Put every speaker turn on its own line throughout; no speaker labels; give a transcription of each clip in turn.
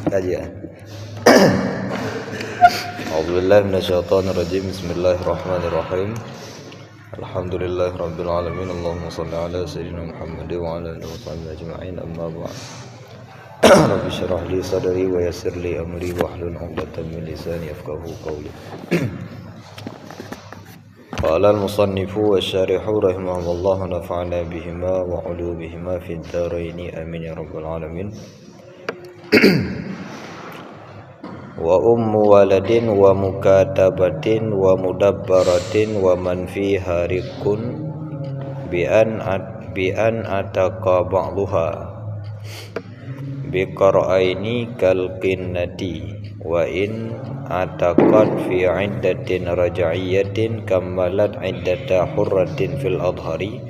kajian. A'udzubillahi minasyaitonirrajim. Bismillahirrahmanirrahim. Alhamdulillahirabbil alamin. Allahumma shalli ala sayyidina Muhammad wa ala alihi washabihi ajma'in. Amma ba'd. Rabbi shrah li sadri wa yassir li amri wahlul 'uqdatam min lisani yafqahu qawli. Qala al-musannifu wasyarihu rahimahullah nafa'ana bihima wa 'ulumihima fid dharain amin ya rabbal alamin. Wa ummu waladin wa mukatabatin wa mudabbaratin wa man fiha riqqun bi an ataqa ba'dhuha bi qara'aini kal qinnati wa in ataqat fi 'iddatin raj'iyyatin kammalat 'iddata hurratin fil adhari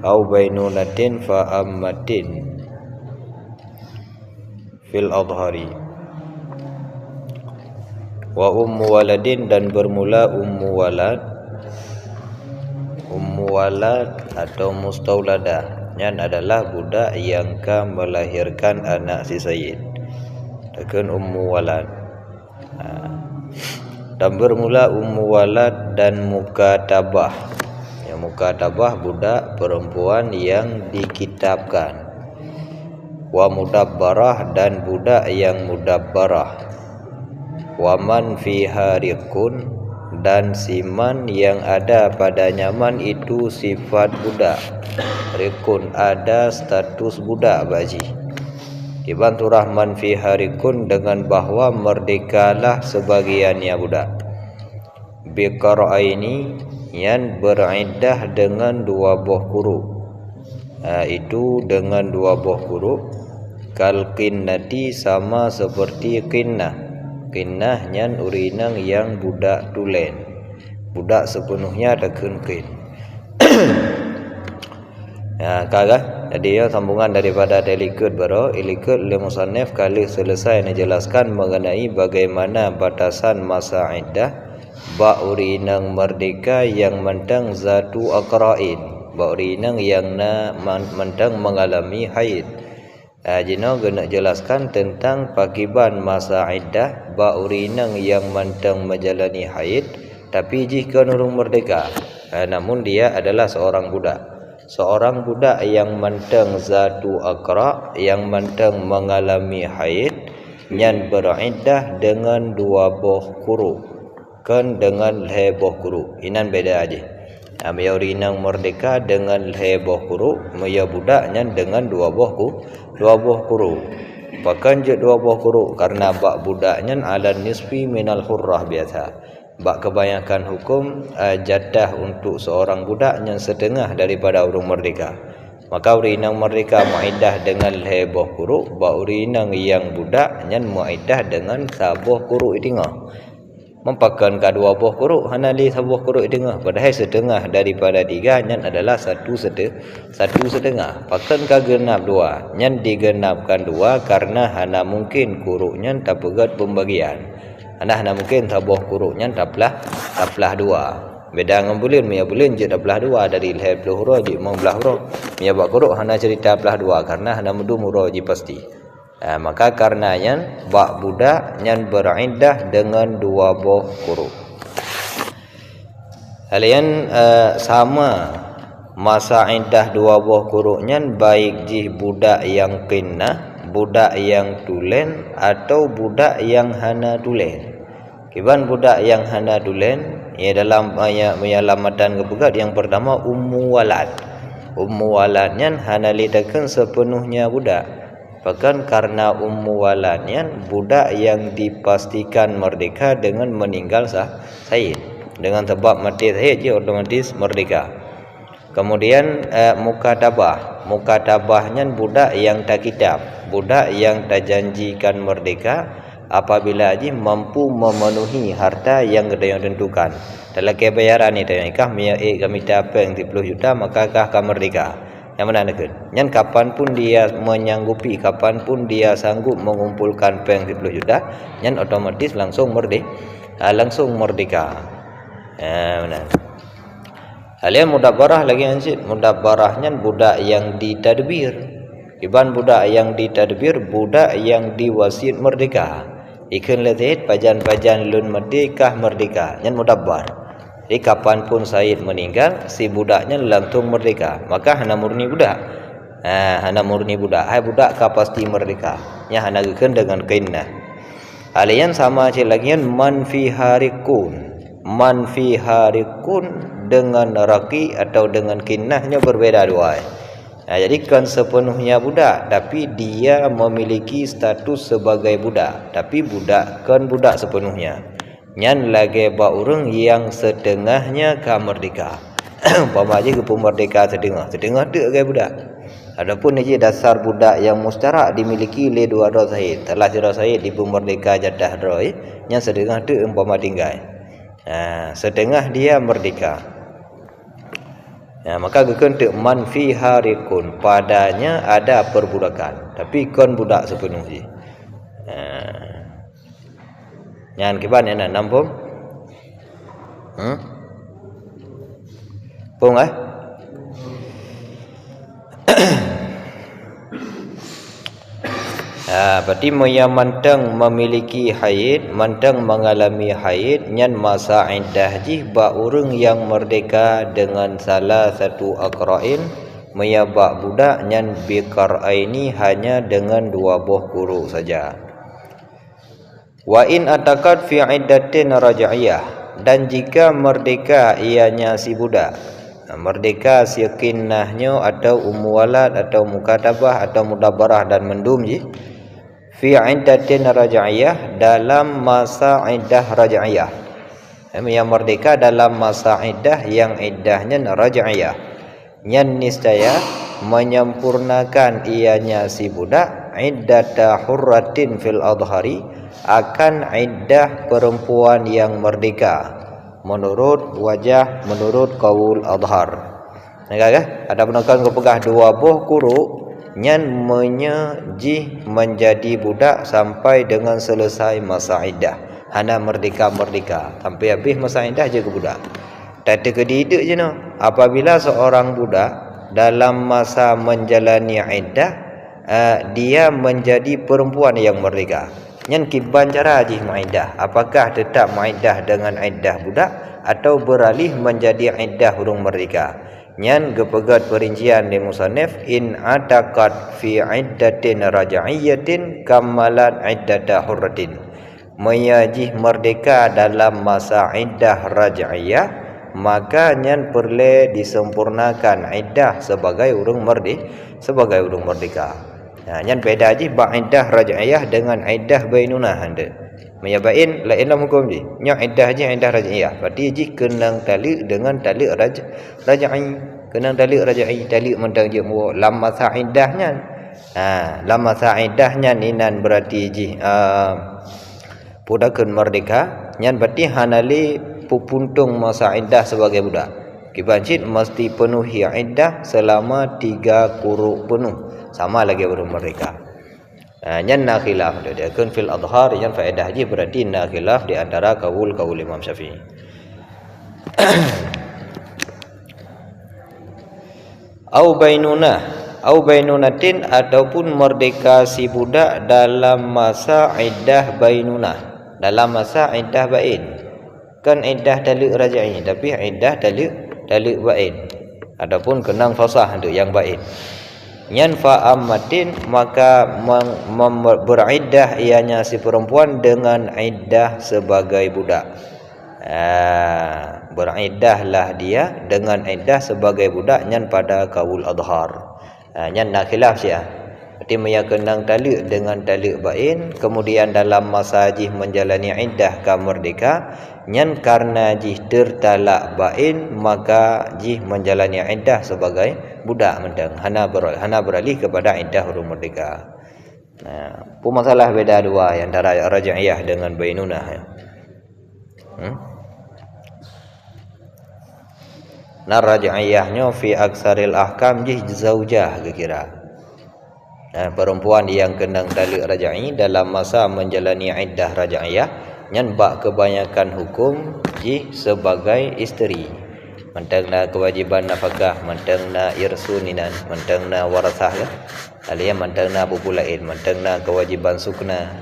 au bainunatin fa ammatin fil adhari. Wa ummu waladin, dan bermula ummu walad atau mustauladah yang adalah budak yang melahirkan anak si sayyid. Takkan ummu walad. Dan bermula ummu walad dan mukatabah. Ya, mukatabah budak perempuan yang dikitabkan. Wa mudabbarah, dan budak yang mudabbarah. Wa man fiha riqqun, dan siman yang ada padanya man itu sifat budak. Riqqun ada status budak baji. Dibantu rahman fiha riqqun dengan bahwa merdekalah sebagiannya budak. Biqara'aini, yang beriddah dengan dua buah kuruk. Itu dengan dua buah kuruk. Kal qinnati, sama seperti qinnah. Qinnah nyan urinang yang budak tulen. Budak sepenuhnya takun qin. Ya, kagak. Jadi ya, sambungan daripada ilikut baru ilikut oleh musannif kali selesai menjelaskan mengenai bagaimana batasan masa iddah ba urinang merdeka yang mentang zatu aqra'in. Ba urinang yang mentang mengalami haid. Jino guna jelaskan tentang pakiban masa iddah ba urinang yang mentang menjalani haid tapi jika nurung merdeka. Namun dia adalah seorang budak. Seorang budak yang mentang zatu aqra, yang mentang mengalami haid, yang beriddah dengan dua buah kuru, kan dengan leboh kuru. Inan beda aja. Maya urinang merdeka dengan leboh kuru, maya budaknya dengan dua buah kuru. Bahkan je dua buah kuru karena bak budaknya ala nisfi minal hurrah biasa. Bak kebanyakan hukum jatah untuk seorang budak yang setengah daripada urung merdeka. Maka urinang merdeka muiddah dengan leboh kuru, bak urinang yang budak yang muiddah dengan sabuh kuru idingah. Mempakan kedua buah kuruk hanali sebuah kuruk tengah, padahal setengah daripada tiga nyan adalah satu setengah. Pakan kagenap dua nyan digenapkan dua karena hana mungkin kuruk nyan tak pegat pembagian. Hana mungkin sebuah kuruk nyan taplah dua. Beda dengan bulan, mia bulan je taplah dua dari leher belah huruf je mau belah huruf. Mia bak kuruk hana cerita taplah dua karena hana mudum huruf je pasti. Maka karenanya bak budak yang beriddah dengan dua buah kuruk. Kalian sama masa iddah dua buah kuruknya baik jih budak yang qinnah, budak yang tulen atau budak yang hana tulen. Kiban budak yang hana tulen ia dalam ayat menyalamatan kepegat yang pertama ummu walad. Ummu waladnya hana lidakan sepenuhnya budak. Bahkan karena ummu waladnya budak yang dipastikan merdeka dengan meninggal sayyid. Dengan sebab mati sayyid dia otomatis merdeka. Kemudian mukatabah. Mukatabahnya budak yang tak kitab, budak yang tak janjikan merdeka apabila haji mampu memenuhi harta yang kita tentukan. Dalam kebayaran ni nikah mia kami tapeng 30 juta maka kah merdeka. Yang mana nak? Yang kapanpun dia menyanggupi, kapanpun dia sanggup mengumpulkan peng 10 juta, yang otomatis langsung merdeka. Benar. Kalian mudabbarah lagi anjir. Mudabbarahnya budak yang ditadbir. Iban budak yang ditadbir, budak yang diwasit merdeka. Ikan letih pajan-pajan lun merdeka merdeka. Yang mudabbar. Jadi kapanpun Said meninggal, si budaknya langsung merdeka. Maka hana murni budak. Hana murni budak. Hai budak ka pasti merdeka. Nya hana gekeun dengan kainna. Alian sama cilagian man fi harikun. Man fi harikun dengan raki atau dengan kinnahnya berbeda dua. Jadi kan sepenuhnya budak, tapi dia memiliki status sebagai budak, tapi budak kan budak sepenuhnya. Nyan lagi ba urang yang setengahnya ka merdeka. Umpama aja ke merdeka setengah tu ke budak. Adapun ini dasar budak yang mustarak dimiliki oleh dua dor Said. Telah dor Said di merdeka jadah droi, yang setengah tu umpama tinggal. Setengah dia merdeka. Maka gekeun teu man fi harikun, padanya ada perbudakan, tapi kon budak sepenuhnya. Nyan kiban ena nampung? Pung berarti yang mantang memiliki haid, mantang mengalami haid, nyan masa iddah jih ba urang yang merdeka dengan salah satu aqra'in, ba budak nyan bikar aini hanya dengan dua buah guru saja. Wa in atakat fi iddatin raj'iyah, dan jika merdeka ianya si budak, merdeka si kinnahnya atau walad atau mukatabah atau mudabarah dan mendum ji fi iddatin raj'iyah, dalam masa iddah raj'iyah. Yang merdeka dalam masa iddah yang iddahnya raj'iyah, nyan niscaya menyempurnakan ianya si budak iddata hurratin fil adhari, akan iddah perempuan yang merdeka menurut wajah, menurut qaul adhar. Ada penekan kepegah dua buah kuru nyan menyejih menjadi budak sampai dengan selesai masa iddah. Hana merdeka sampai habis masa iddah je ke budak. Tak terkedidik je no. Apabila seorang budak dalam masa menjalani iddah, dia menjadi perempuan yang merdeka. Nyan kiban cara je maidah. Apakah tetap maidah dengan iddah budak atau beralih menjadi iddah urang merdeka? Nyan gepegat perincian di musannif, in atakat fi iddatin raj'iyatin kamalat iddata hurratin. Mayajih merdeka dalam masa iddah raj'iyah, maka nyan perlu disempurnakan iddah sebagai urang merdeka. Nyan beda je ba iddah raj'iyah dengan iddah bainunah anda. Maya bain lain dalam hukum je. Nya iddah je iddah raj'iyah. Berarti je kenang talik dengan talik raj'i. Kenang talik raj'i, talik mentang je mu lam masa iddahnya. Lam masa iddahnya ninan berarti je budakeun merdeka. Nyan berarti hanali pupuntung masa iddah sebagai budak. Kibancit mesti penuhi iddah selama 3 quru penuh. Sama lagi baru merdeka. Nyan na khilaf dia kun fil adhar, yang faedah je berarti na khilaf di antara kaul Imam Syafi'i. Au bainunatin, ataupun merdeka si budak dalam masa iddah bainunah, dalam masa iddah bain. Kan iddah talik raj'i, tapi iddah talik bain. Adapun kenang fasah untuk yang bain. Nyan fa'ammatin, maka beriddah ianya si perempuan dengan iddah sebagai budak. Beriddahlah dia dengan iddah sebagai budak, nyan pada kaul adhar. Nyan nak khilaf sia. Berarti maya kenang talik dengan talik bain, kemudian dalam masa jih menjalani iddah ka merdeka, nyan karena jih tertalak bain, maka jih menjalani iddah sebagai budak mentang. Hana beralih kepada iddah urang merdeka. Pun masalah beda dua antara raj'iyah dengan bainunah. Raj'iyahnya fi aksaril ahkam jih zaujah kira. Perempuan yang kenang talik raj'i dalam masa menjalani iddah raj'iyah, nyan bak kebanyakan hukum jih sebagai isteri. Mentang na kewajiban nafkah, mentang na irsuninan, mentang na warasah. Alia mantengna populain, mantengna kewajiban sukna,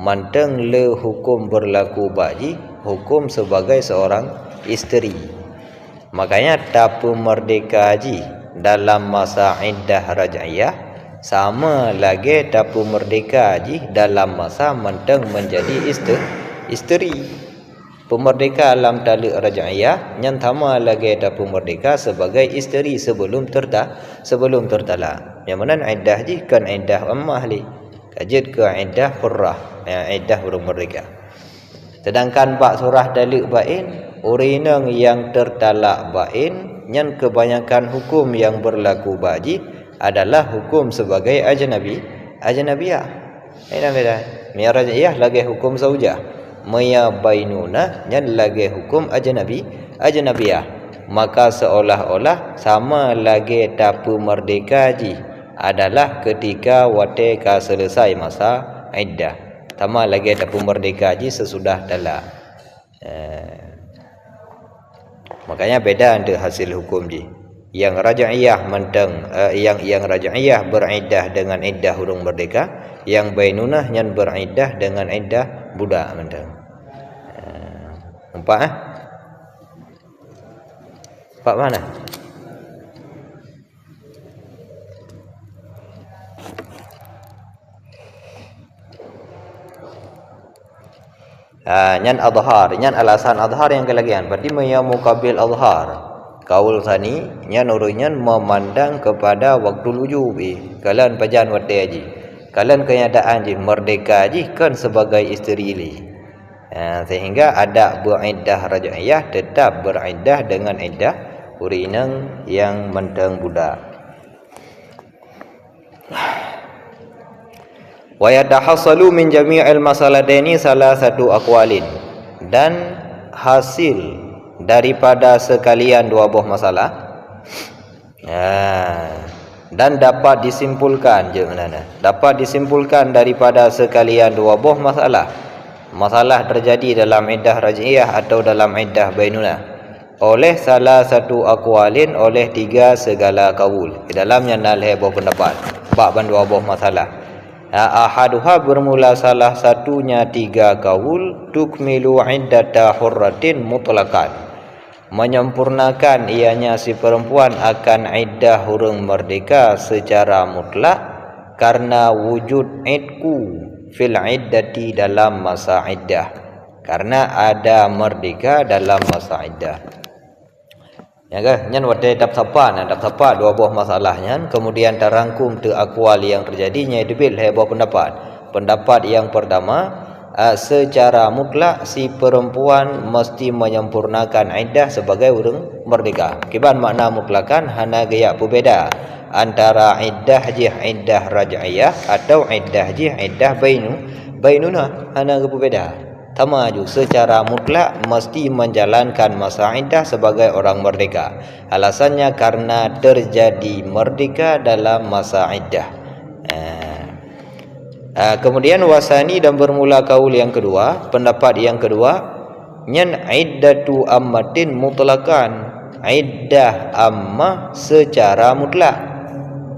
manteng le hukum berlaku baji, hukum sebagai seorang isteri. Makanya tapu merdeka haji dalam masa iddah raj'iyah sama lagi tapu merdeka haji dalam masa manteng menjadi isteri. Pemerdeka alam talik raj'iyah yang sama lagi tapu merdeka sebagai isteri sebelum tertalak. Yang mana iddah haji kan iddah ammah li. Kajid ke iddah hurrah, iddah burung merdeka. Sedangkan bak surah talik bain, urinang yang tertalak bain, yang kebanyakan hukum yang berlaku baji adalah hukum sebagai ajnabiyah. Ini beda. Mia raj'iyah lagi hukum zaujah. Mia bainuna yang lagi hukum ajnabiyah. Maka seolah-olah sama lagi tapu merdeka haji adalah ketika wateka selesai masa iddah. Sama lagi tapu merdeka haji sesudah talak. Makanya beda antara hasil hukum ji. Yang raj'iyah menteng yang raj'iyah beriddah dengan iddah hurung merdeka, yang bainunah yang beriddah dengan iddah budak menteng. Empat Empat mana? Nyan adhar, nyan alasan adhar yang kelagian. Berarti yang mukabil adhar. Kaul tani nyan urunyan memandang kepada waktu wujubi. Kalian pajan wate haji. Kalian kenyadaan ji merdeka haji kan sebagai isteri li. Sehingga ada beriddah raj'iyah tetap beriddah dengan iddah urinang yang menteng budak. Wa yatahassalu min jami'il masaladaini salah satu aqwalin, dan hasil daripada sekalian dua buah masalah dan dapat disimpulkan dapat disimpulkan daripada sekalian dua buah masalah terjadi dalam iddah raj'iyah atau dalam iddah bainunah oleh salah satu aqwalin, oleh tiga segala kaul. Di dalamnya nalhe buah pendapat bab dua buah masalah. Ahaduha bermula salah satunya tiga kaul, tukmilu iddata hurratin mutlaqan, menyempurnakan ianya si perempuan akan iddah hurung merdeka secara mutlak karena wujud idku fil iddati dalam masa iddah, karena ada merdeka dalam masa iddah. Ya kan, nyan wate dap sapa dua buah masalahnya, kemudian terangkum tu aqwal yang terjadinya debil buah pendapat yang pertama, secara mutlak si perempuan mesti menyempurnakan iddah sebagai urang merdeka. Kiban makna mutlakan hana gaya berbeza antara iddah iddah raj'iyah atau iddah iddah bainunah, hana berbeza. Tamaju secara mutlak mesti menjalankan masa iddah sebagai orang merdeka. Alasannya karena terjadi merdeka dalam masa iddah. Kemudian wasani, dan bermula kaul yang kedua, pendapat yang kedua, nyan iddatu ammatin mutlakan, iddah ammah secara mutlak.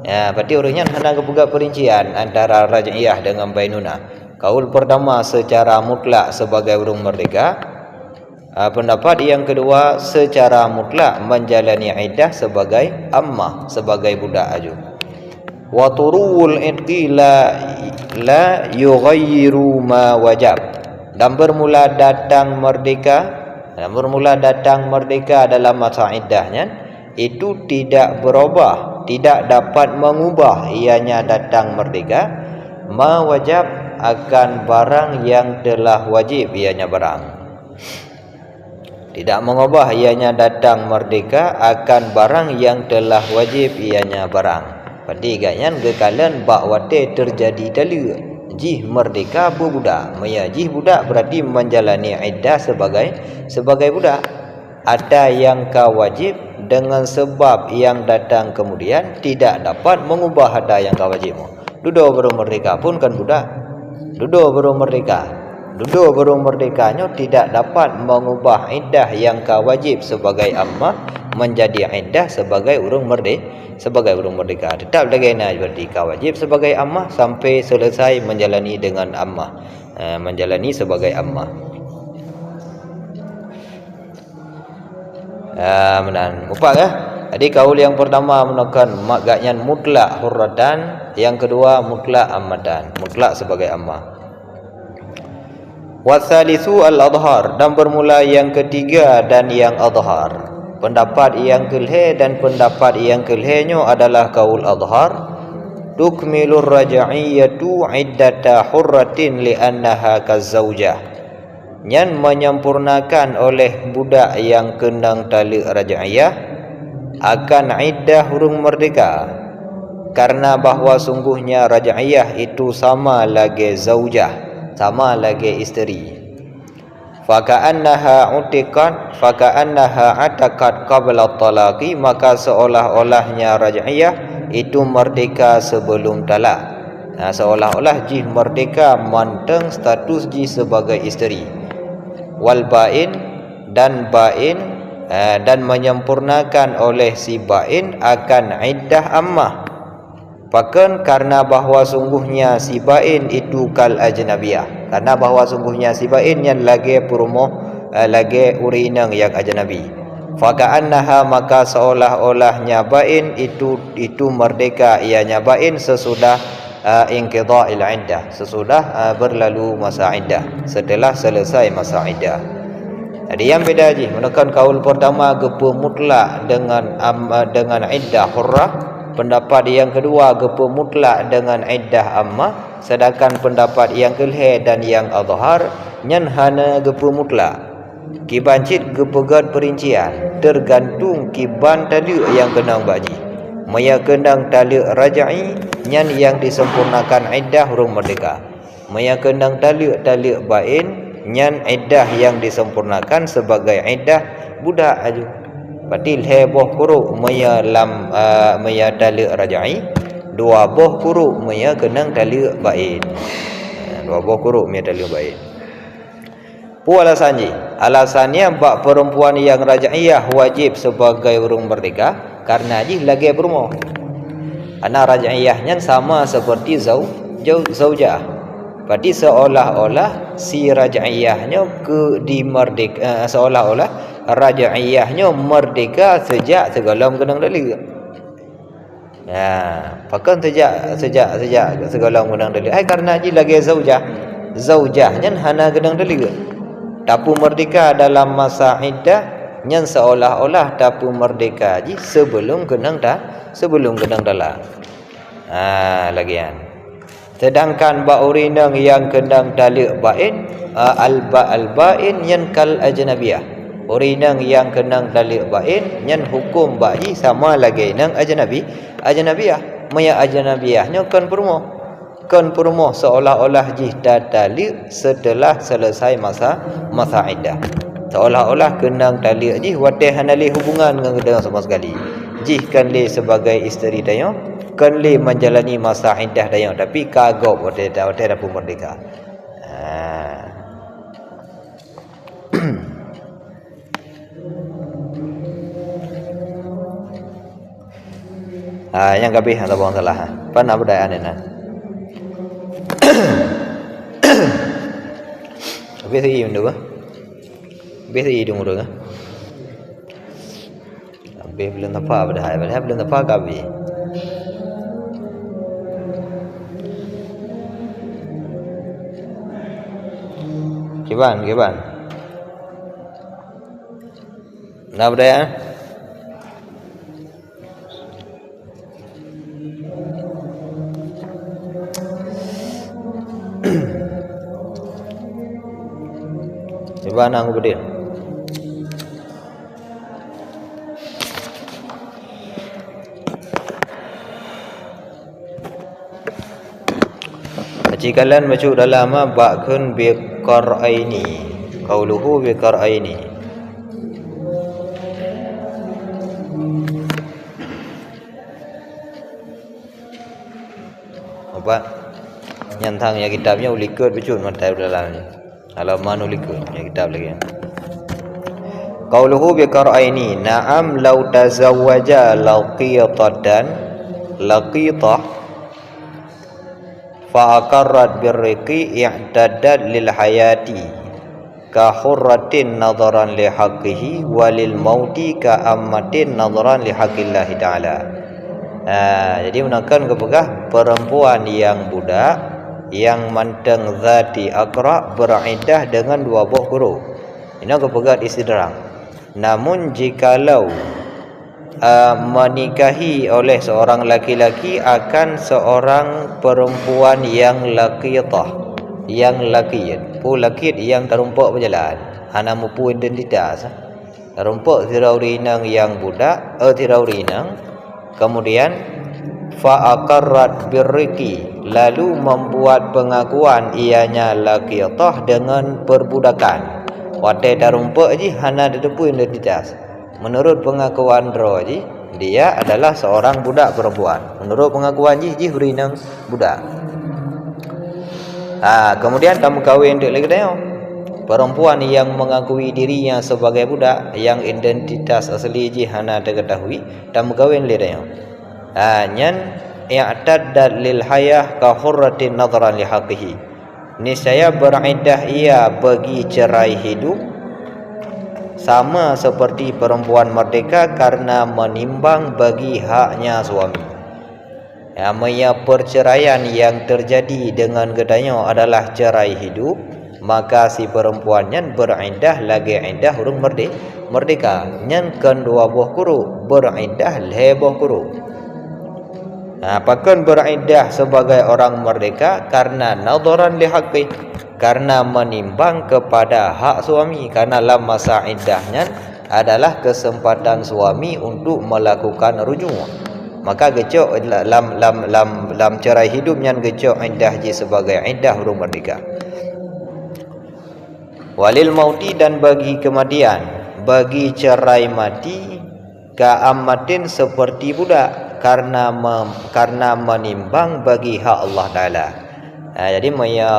Berarti orangnya hendak buka perincian antara raj'iyah dengan bainunah. Kaul pertama secara mutlak sebagai urung merdeka. Pendapat yang kedua secara mutlak menjalani iddah sebagai ammah, sebagai budak aju. Wa turul idqi la yughayyiru ma wajab, dan bermula datang merdeka dalam masa iddahnya itu tidak berubah, tidak dapat mengubah ianya datang merdeka ma wajab akan barang yang telah wajib ianya barang. Tidak mengubah ianya datang merdeka akan barang yang telah wajib ianya barang. Berarti ganyan kekalian bakwate terjadi tali jih merdeka budak. Maya jih budak berarti menjalani iddah sebagai budak. Ada yang kawajib dengan sebab yang datang kemudian tidak dapat mengubah ada yang kawajibmu. Duduk baru merdeka pun kan budak. Duduk baru merdekanya tidak dapat mengubah iddah yang kawajib sebagai ammah menjadi iddah sebagai urung sebagai huruf merdeka. Tetap lagi nak merdeka wajib sebagai ammah sampai selesai menjalani dengan ammah, menjalani sebagai ammah. Menan upak Jadi kaul yang pertama menekan makganya mutlak hurratan, yang kedua mutlak ammatan, mutlak sebagai ammah. Wasalisu al-adhar, dan bermula yang ketiga dan yang adhar. Pendapat yang kelhe dan pendapat yang kelhenyo adalah kaul adhar. Tukmilur raja'iyatu iddata hurratin li'annaha kazaujah. Yang menyempurnakan oleh budak yang kendang tali raja'iyah akan iddah hurung merdeka, karena bahawa sungguhnya raja'iyah itu sama lagi zaujah, sama lagi isteri. Faka'annaha atakat qabla talaqi, maka seolah-olahnya raj'iyah itu merdeka sebelum talak. Seolah-olah jih merdeka manteng status jih sebagai isteri. Wal ba'in, dan ba'in, dan menyempurnakan oleh si ba'in akan iddah ammah. Bahkan karena bahawa sungguhnya si ba'in itu kal ajnabiyah, karena bahawa sungguhnya si ba'in yang lagi perumoh, lagi urinang yang ajnabi. Faka'annaha, maka seolah-olahnya ba'in itu merdeka ianya ba'in sesudah inqidha'il iddah, sesudah berlalu masa iddah, setelah selesai masa iddah. Jadi yang beda je menekan kaul pertama gepa mutlak dengan iddah hurrah. Pendapat yang kedua gepa mutlak dengan iddah ammah, sedangkan pendapat yang kelhe dan yang adhar nyan hana gepa mutlak. Kibancit gepegat perincian, tergantung kiban tali yang kenang baji. Maya kendang tali rajai nyan yang disempurnakan iddah hurung merdeka. Maya kendang tali bain nyan iddah yang disempurnakan sebagai iddah budak aju. Patil heboh kuruk maya tali rajai, dua boh kuruk maya kenang tali bain. Dua boh kuruk maya tali bain. Alasannya bak perempuan yang raja'iyah wajib sebagai urung merdeka karena jih lagi berumur. Karena raja'iyahnya sama seperti zaujah. Berarti seolah-olah si raja'iyahnya seolah-olah raja'iyahnya merdeka sejak segalam kenang dalil. Bahkan sejak segalam kenang dalil. Karena jih lagi zaujahnya hana kenang dalil. Tapu merdeka dalam masa iddah yang seolah-olah tapu merdeka ji sebelum kenang dalak. Lagian. Sedangkan ba'urinang yang kendang talik ba'in, al-ba'in yang kal ajnabiyah. Urinang yang kendang talik ba'in yang hukum ba'i sama lagi nang ajnabiyah. Maya ajnabiyahnya kan perumoh seolah-olah jih tali setelah selesai masa iddah. Seolah-olah kenang tali jih watih hanali hubungan dengan sama sekali. Jih kan li sebagai isteri dayo, kan li menjalani masa iddah dayo, tapi kagok watih dapur merdeka. Yang kabeh atau bang salah. Pan apa daya anena? Habis lagi benda apa? Habis lagi hidung orang ah. Habis belum tapak pada hai, belum tapak kabeh. Kiban. Nak berdaya? Coba nang gede. Jikalan masuk dalam ba'kun bi qara'aini. Qauluhu bi qara'aini. Apa? Nyantang ya kitabnya ulikut becun mantai dalamnya. Halaman ulikut ya kitab lagi. Qauluhu bi qara'aini, na'am law tazawwaja laqitah fa aqarrat birriqi i'taddat lil hayati ka hurratin nadaran li haqqihi walil mauti ka ammatin nadaran li haqqillahi ta'ala. Jadi menekan kepada perempuan yang budak yang manteng zati akra beriddah dengan 2 buah huruf. Ini kepegat istidrang. Namun jikalau menikahi oleh seorang laki-laki akan seorang perempuan yang laqitah, yang laqit, laqit yang terumpak berjalan, ana mupu identitas, terumpak tiraurinang yang budak, tiraurinang, kemudian fa aqarrat birriqi, lalu membuat pengakuan ianya laqitah dengan perbudakan. Watai darumpak ji hana dedepu identitas. Menurut pengakuan dro ji, dia adalah seorang budak perempuan. Menurut pengakuan ji hurinang budak. Kemudian tamu kawin dek lagi dah. Perempuan yang mengakui dirinya sebagai budak, yang identitas asli ji hana diketahui, tamu kawin lagi dah. Nyan i'taddat lil hayah ka hurratin nadran li haqqihi. Niscaya beriddah ia bagi cerai hidup sama seperti perempuan merdeka karena menimbang bagi haknya suami. Amanya perceraian yang terjadi dengan gedanya adalah cerai hidup, maka si perempuannya beriddah lagi iddah hurung merdeka. Nyan kan 2 buah huruf beriddah lebih huruf. Apakah beriddah sebagai orang merdeka karena nadaran li haqqi, karena menimbang kepada hak suami, karena lam masa iddahnya adalah kesempatan suami untuk melakukan rujuk. Maka gecok lam cerai hidupnya gecok iddah ji sebagai iddah hurung merdeka. Walil mauti, dan bagi kematian, bagi cerai mati ka ammatin seperti budak, karena menimbang bagi hak Allah Ta'ala. Jadi maya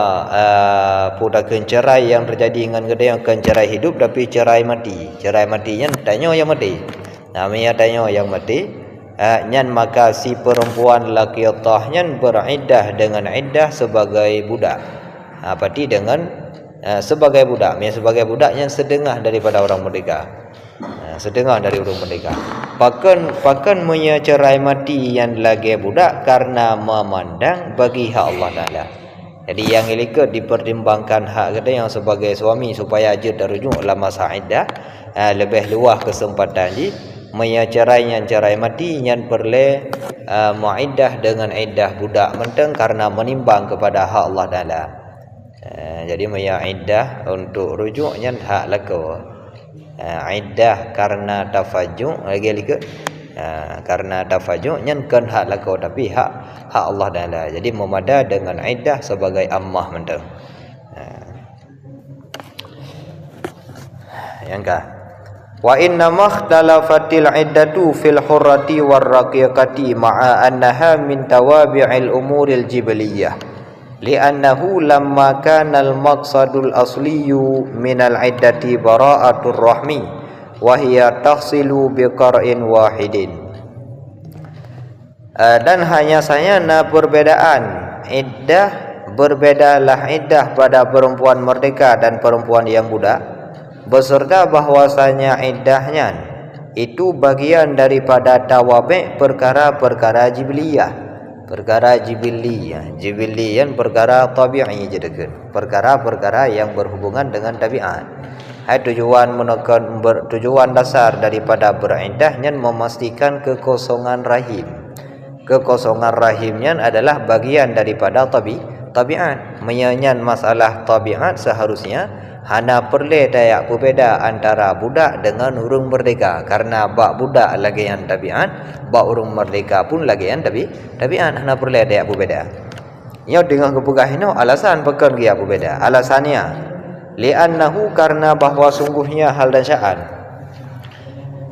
pudakan cerai yang terjadi dengan gede yang kan cerai hidup tapi cerai mati. Cerai matinya tanya yang mati. Maya tanya yang mati. Nyan maka si perempuan laqitahnya beriddah dengan iddah sebagai budak. Berarti dengan sebagai budak. Sebagai budaknya sedengah daripada orang merdeka. Sedengah dari orang merdeka. Pakan cerai mati yang lagi budak karena memandang bagi hak Allah Ta'ala. Jadi yang ilikut dipertimbangkan hak kita yang sebagai suami supaya ajud dan rujuk dalam masa iddah, lebih luas kesempatan ji cerai mati yang perle muiddah dengan iddah budak menteng karena menimbang kepada hak Allah Ta'ala. Jadi iddah untuk rujuknya hak laku. Iddah karena tafajuk lagi karena tafajuk nyankan hak lakau tapi hak Allah Ta'ala. Jadi memada dengan iddah sebagai ammah mentang. Yang ka wa inna makhtalafatil iddatu fil hurrati war raqiqati ma'a annaha min tawabi'il umuril jibaliyah li'annahu lamma kana al-maqsadul asliyu minal iddati bara'atur rahmi wa hiya tahsilu biqar'in wahidin. Dan hanya saja perbedaan iddah, berbedalah iddah pada perempuan merdeka dan perempuan yang budak, beserta bahwasanya iddahnya itu bagian daripada tawabi' perkara-perkara jibiliyah. Perkara jibiliyan perkara tabi'i jadikan, perkara-perkara yang berhubungan dengan tabiat. Tujuan dasar daripada beriddahnya memastikan kekosongan rahim. Kekosongan rahimnya adalah bagian daripada tabiat. Menyanyian masalah tabiat seharusnya hana perle dayak berbeza antara budak dengan urung merdeka, karena bak budak lagi yang tabiat, bak urung merdeka pun lagi yang tabiat, hana perle dayak berbeza. Ia dengan kepegah ini alasan pekan dia berbeza. Alasannya li'annahu, karena bahwa sungguhnya hal dan sya'an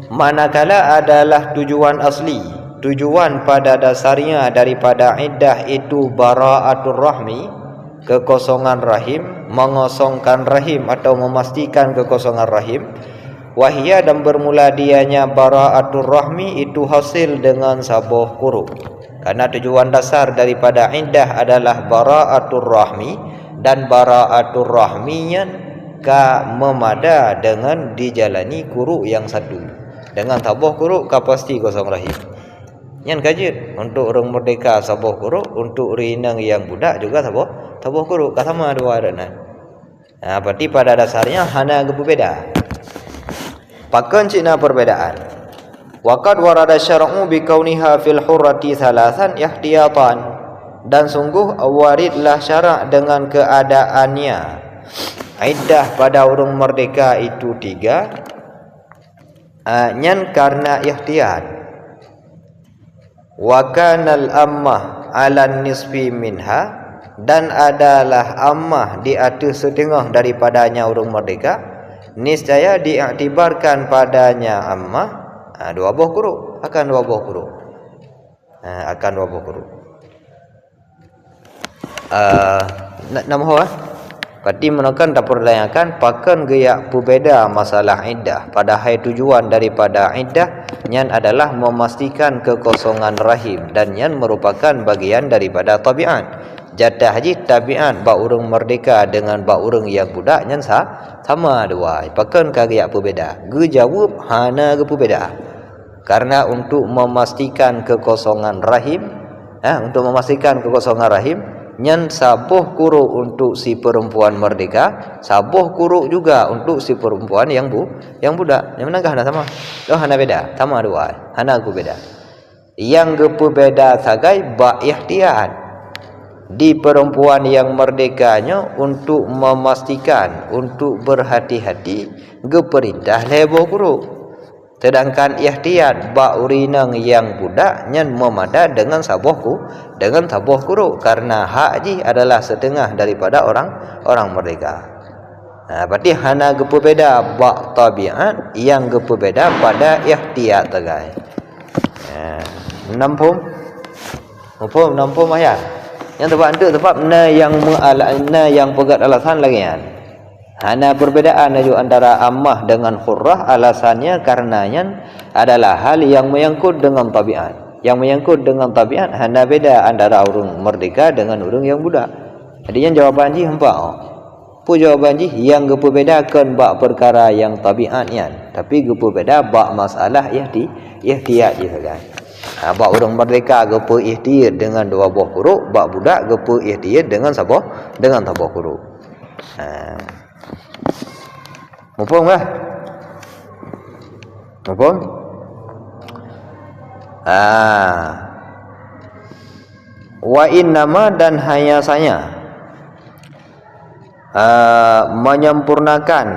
manakala adalah tujuan asli, tujuan pada dasarnya daripada iddah itu bara'atur rahmi, kekosongan rahim, mengosongkan rahim atau memastikan kekosongan rahim, Wahia dan bermula dianya bara'atur rahmi itu hasil dengan sabuh kuruk. Karena tujuan dasar daripada iddah adalah bara'atur rahmi, dan bara'atur rahminya memada dengan dijalani kuruk yang satu. Dengan sabuh kuruk pasti kosong rahim. Yang kajit untuk orang merdeka sabuh kuruk, untuk rinang yang budak juga sabuh kuruk, sama dua adana. Berarti pada dasarnya hana berbeda. Pakan cina perbedaan. Waqad warada syar'u bi kauniha fil hurrati thalathan ihtiyatan, dan sungguh waridlah syarak dengan keadaannya iddah pada orang merdeka itu 3 nyan karena ihtiyat. Wa kanal ammah 'ala nisfi minha, dan adalah ammah di atas setengah daripadanya orang merdeka, niscaya diiktibarkan padanya ammah 2 buah kuruk, akan 2 buah kuruk. Akan 2 buah kuruk. Nama berarti menekan tak pertanyakan pakan geyak berbeza masalah iddah. Padahal tujuan daripada iddah nyan adalah memastikan kekosongan rahim, dan nyan merupakan bagian daripada tabiat. Jatah haji tabiat ba urang merdeka dengan ba urang yang budak nyan sama dua. Pakan geyak berbeza. Ge jawab hana ge berbeza. Karena untuk memastikan kekosongan rahim, untuk memastikan kekosongan rahim, nyan sabuh kuruk untuk si perempuan merdeka, sabuh kuruk juga untuk si perempuan yang budak. Yang manakah hana sama? Hana beda, sama dua. Hana ku beda. Yang berbeda sagai ba ihtiyat. Di perempuan yang merdekanya untuk memastikan, untuk berhati-hati, geperintah lebo kuruk. Sedangkan ihtiyat ba urinang yang budak nyan memada dengan sabuh kuruk, karena haji adalah setengah daripada orang merdeka. Berarti hana berbeza ba tabiat, yang berbeza pada ihtiyat tagai. Nampum ayat. Yang sebab yang pegat alasan lagi kan. Hana perbedaan antara ammah dengan khurrah, alasannya karenanya adalah hal yang menyangkut dengan tabiat. Yang menyangkut dengan tabiat hana beda antara orang merdeka dengan orang yang budak. Jadi yang jawaban ji hempa. Jawaban ji yang geperbedakan bak perkara yang tabiatnya, tapi geperbeda bak masalah ihtiyat je kan. Bak orang merdeka gepe ihtiyat dengan 2 buah kuruk, bak budak gepe ihtiyat dengan sabuh kuruk. Mufhum lah? Mufhum? Wa innama, dan hanya saya menyempurnakan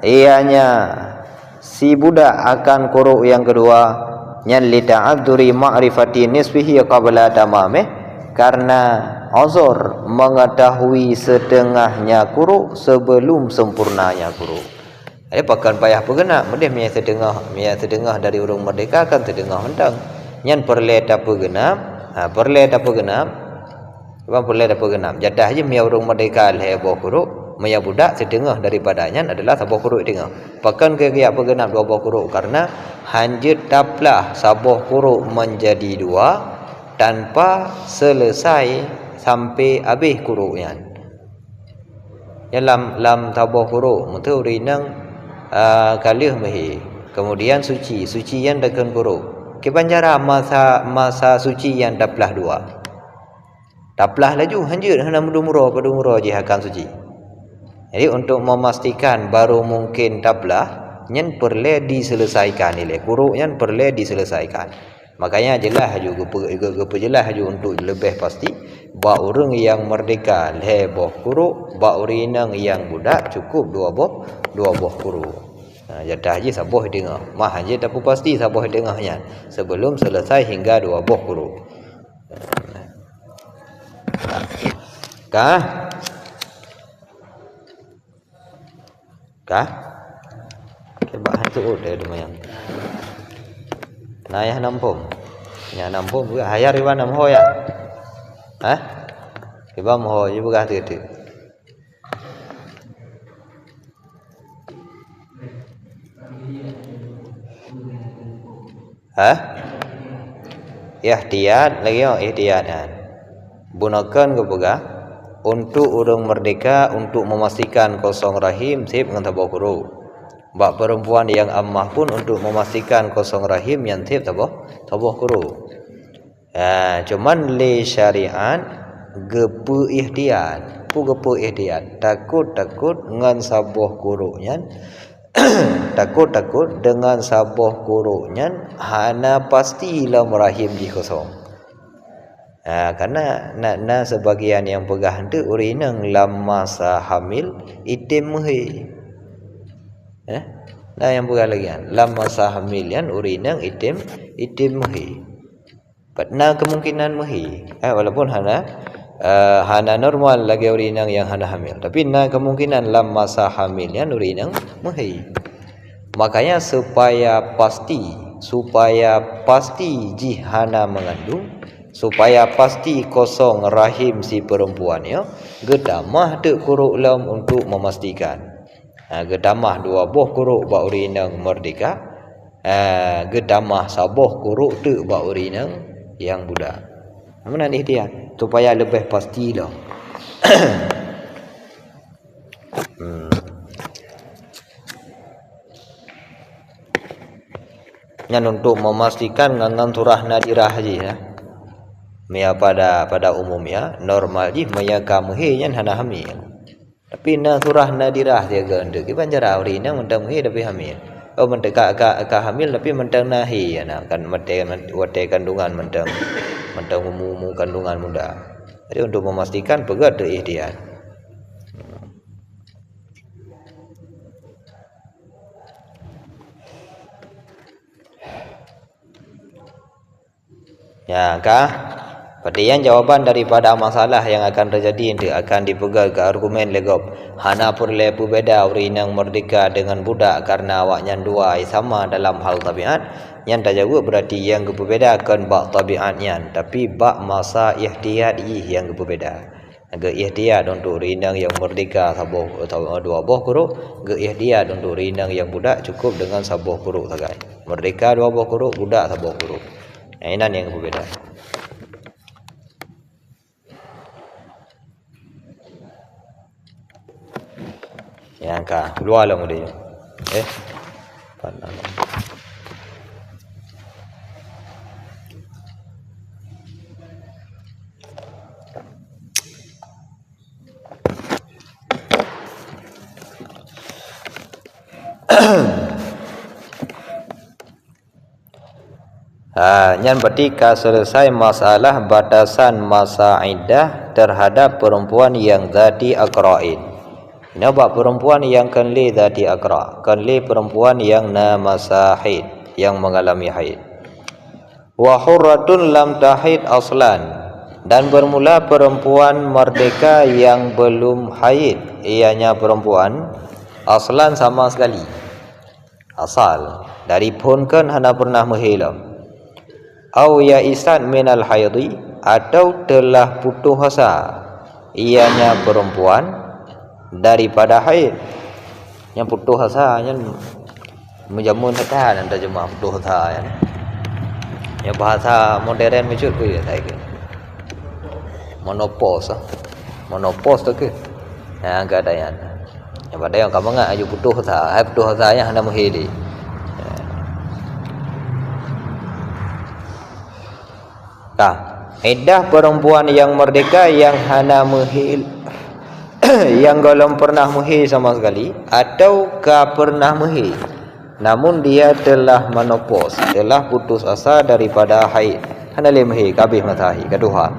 ianya si budak akan kuruk yang kedua, nyan li ta'adzuri ma'rifati nisfihi qabla tamamih, karena uzur mengetahui setengahnya kuruk sebelum sempurnanya kuruk. Jadi pakan payah pergenap, medih mia setengah dari orang merdeka kan setengah hendang. Nyan perle tak pergenap, perle tak pergenap. Jadah je mia orang merdeka lebo kuruk, mia budak setengah daripadanya adalah sabuh kuruk tengah. Pakan geyak pergenap 2 buah kuruk, karena hanjit taplah sabuh kuruk menjadi 2 tanpa selesai sampai habis kuruknya. Lam sabuh kuruk mutu rinang kalih mehi, kemudian suci yang dekan kuruk. Kebanjara masa suci yang daplah 2. Daplah laju hanjit hana mudumuro je akan suci. Jadi untuk memastikan baru mungkin daplah nyen perle diselesaikan nilai kuruk nyen perle diselesaikan. Makanya jelas juga jelas untuk lebih pasti ba urang yang merdeka leboh kuruk, ba urinang yang budak cukup 2 buah kuruk. Jadah haji sabuh tengah. Mah haji tak pasti sabuh tengahnya sebelum selesai hingga 2 buah kuruk. Kah? Coba hantu dia lumayan. Nah, ya nampung juga hayar iwan namho ya. Iban mo juga tu. Ihtiyat lagi ihtiyatan. Gunakan kepada untuk urang merdeka untuk memastikan kosong rahim sip dengan tabah kuru. Bak perempuan yang ammah pun untuk memastikan kosong rahim yang sip tabah kuru. Cuman le syariat gepe ihtiyat. Pu gepe ihtiyat. Takut dengan sabah kurunya. Takut dengan sabah kurunya hana pastilah rahim di kosong. Karena nak sebagian yang pegah tu urinang lam masa hamil itim muhi. Nah yang pegah lagi lam masa hamil yang urinang itim muhi. Padna kemungkinan muhi. Walaupun hana normal lagi urinang yang hana hamil, tapi na kemungkinan lam masa hamil yang urinang muhi. Makanya supaya pasti jihana mengandung, supaya pasti kosong rahim si perempuannya, gedamah dek kuruk lam untuk memastikan. Gedamah 2 buah kuruk bak urinang merdeka, gedamah saboh kuruk dek bak urinang yang budak. Mana ni dia? Supaya lebih pastilah. Yang untuk memastikan ngangan turah nadirah je ya. Mia pada umumnya normal je maya kamuhi yang hana hamil. Tapi na turah nadirah dia ganda. Ki panjara urina mentang muhi tapi hamil. Oh mentang ka hamil tapi mentang nahi ya kan wate kandungan mentang umumu kandungan muda. Jadi untuk memastikan pegat de ihtiyat. Ya kah? Padian jawapan daripada masalah yang akan terjadi nanti akan dipegang ke argumen legop. Hana perle beda urinang merdeka dengan budak karena awaknya dua sama dalam hal tabiat. Yang tak jawab berarti yang berbeza-bedakan bak tabiatnya, tapi bak masa ihtiyat yang berbeza. Ge ihtiyat untuk urinang yang merdeka sabuh atau 2 buah kuruk, ge ihtiyat untuk urinang yang budak cukup dengan sabuh kuruk saja. Merdeka 2 buah kuruk, budak sabuh kuruk. Ini yang berbeza. Yang kah keluar lah mudah. Pandang. Yang ketika selesai masalah batasan masa iddah terhadap perempuan yang zati aqra'in. Nampak perempuan yang kanli zati aqra', kanli perempuan yang na masa haid, yang mengalami haid. Wa hurratun lam tahid aslan, dan bermula perempuan merdeka yang belum haid, ianya perempuan aslan sama sekali. Asal dari pun kan hana pernah menghilang. Au ya isan minal haidhi, atau telah putus asa ianya perempuan daripada haid. Yang putus asa yang menjamun kata dan terjemah putus asa kan. Yang bahasa modern macam tu ya tak ke. Monopause tu ke. Yang ada yang pada yang kamu ngak aju putus asa yang hendak menghili. Iddah perempuan yang merdeka yang hana muhil yang belum pernah muhil sama sekali atau ka pernah muhil namun dia telah menopause, telah putus asa daripada haid, hana le muhil kabeh matahari kedua.